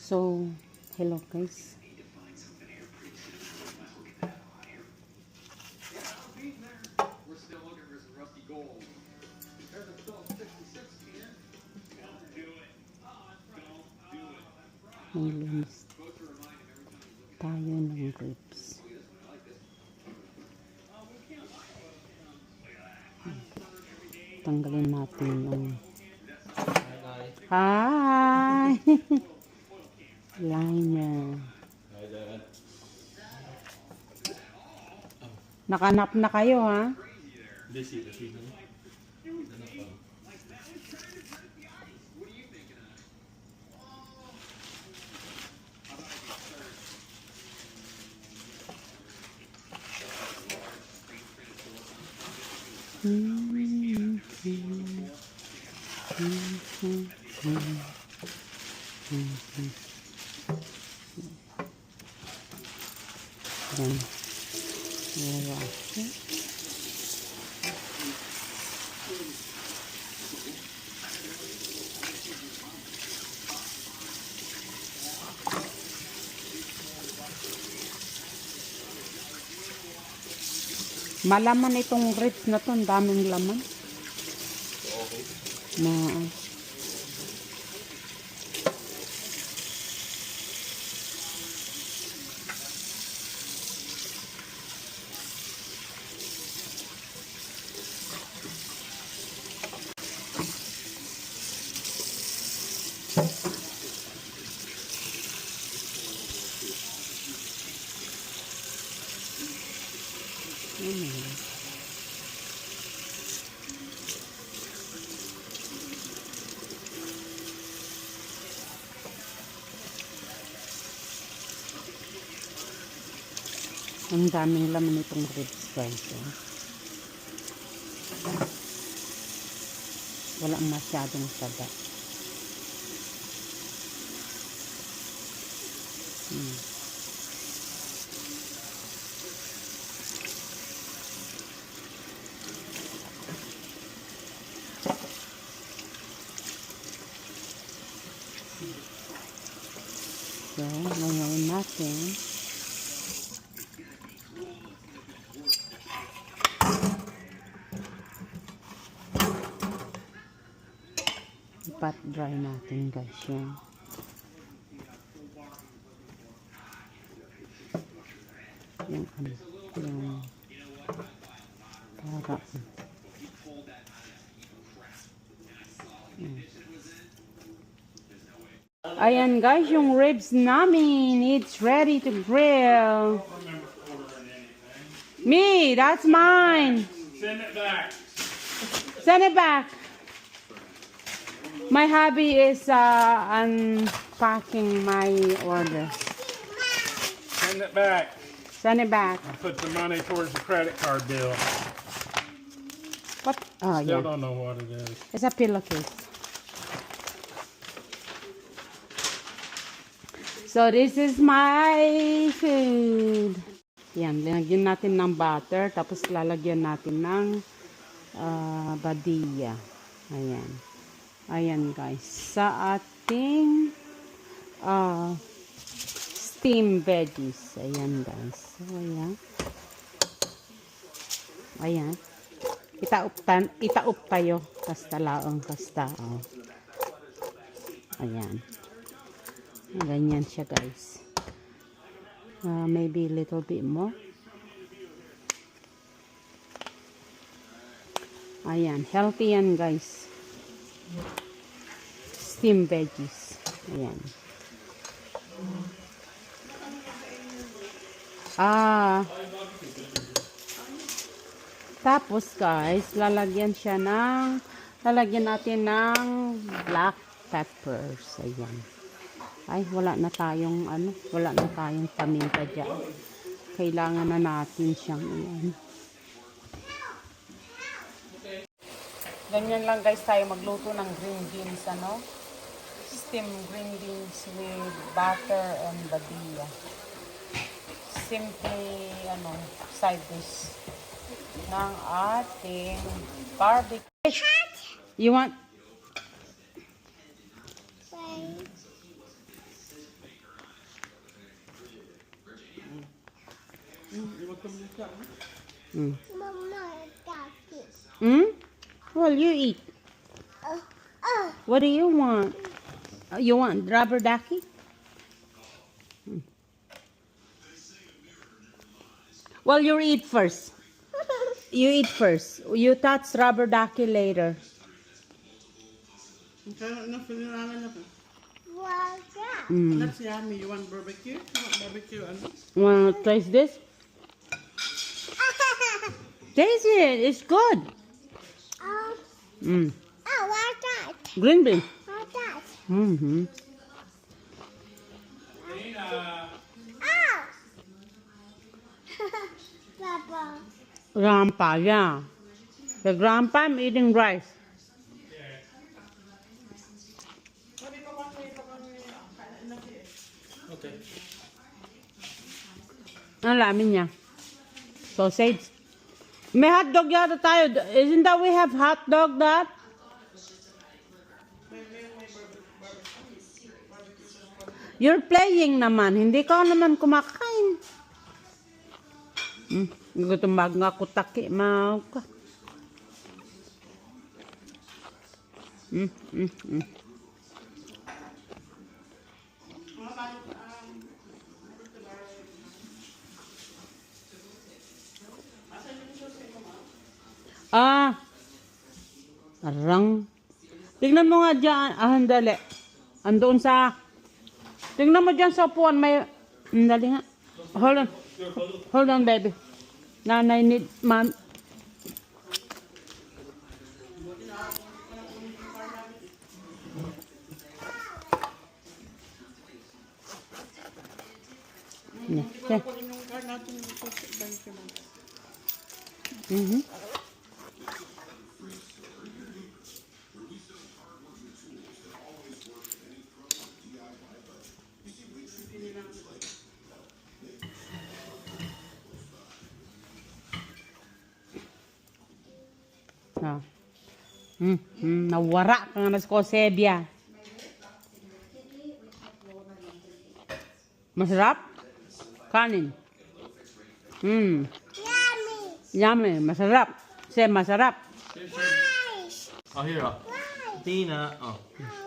So, hello guys. Nilinis tayo ng grapes. Tanggalin natin yung hi liner. Nakanap na kayo ha? Yan. Malaman itong grapes na to, ang daming laman. Na ang daming laman itong grapes guys. Wala masyadong sada. So, ngayon natin pat dry natin guys yan. Yung para ayan guys, yung ribs namin, it's ready to grill. Me, that's mine. Send it back. Send it back. My hubby is unpacking my order. Send it back. Send it back. I'll put the money towards the credit card bill. What? Oh, Still yeah. don't know what it is. It's a pillowcase. So this is my food. Yan, lalagyan natin ng butter, tapos lalagyan natin ng badilla. Ayan. Ayan guys, sa ating steam veggies. Ayan guys. So, ayan. Ayan. Itaup tayo. Kasta laong kasta. Oh. Ayan. Ganyan siya guys. Maybe a little bit more. Ayan. Healthy yan guys. Steam veggies. Ayan. Tapos guys, lalagyan natin ng black peppers. Ayan. Ay, wala na tayong paminta dyan. Kailangan na natin siyang ayan. Ganyan lang guys tayo magluto ng green beans, ano? Steam green beans with butter and badilla. Simply, side dish ng ating barbecue. You want? Mm. Mama, Daddy. Hmm? Well, you eat. What do you want? You want rubber ducky? Well, you eat first. You eat first. You touch rubber ducky later. What's that? Mm. That's yummy. You want barbecue? You want barbecue? Want to taste this? Taste it. It's good. Mm. What's that? Green bean. What's that? Mm-hmm. Tina. Oh! Papa. Grandpa, yeah. The grandpa, I'm eating rice. Okay. Ang lamin niya. Sausage. May hotdog yata tayo. Isn't that we have hotdog, Dad? You're playing naman. Hindi ka naman kumakain. Gutom nga kutaki. Mau ka. Arang. Tingnan mo nga dyan. Handali. Andoon sa... Tingnan mo dyan sa upuan. May... Handali nga. Hold on. Hold on, baby. Nanay need... Mom. Okay. Ah. Nawara ka nga sa Kosebia. Masarap? Kanin. Yummy. Yummy. Masarap. Say masarap. Rice. Oh, here. Rice. Tina. Oh. Oh,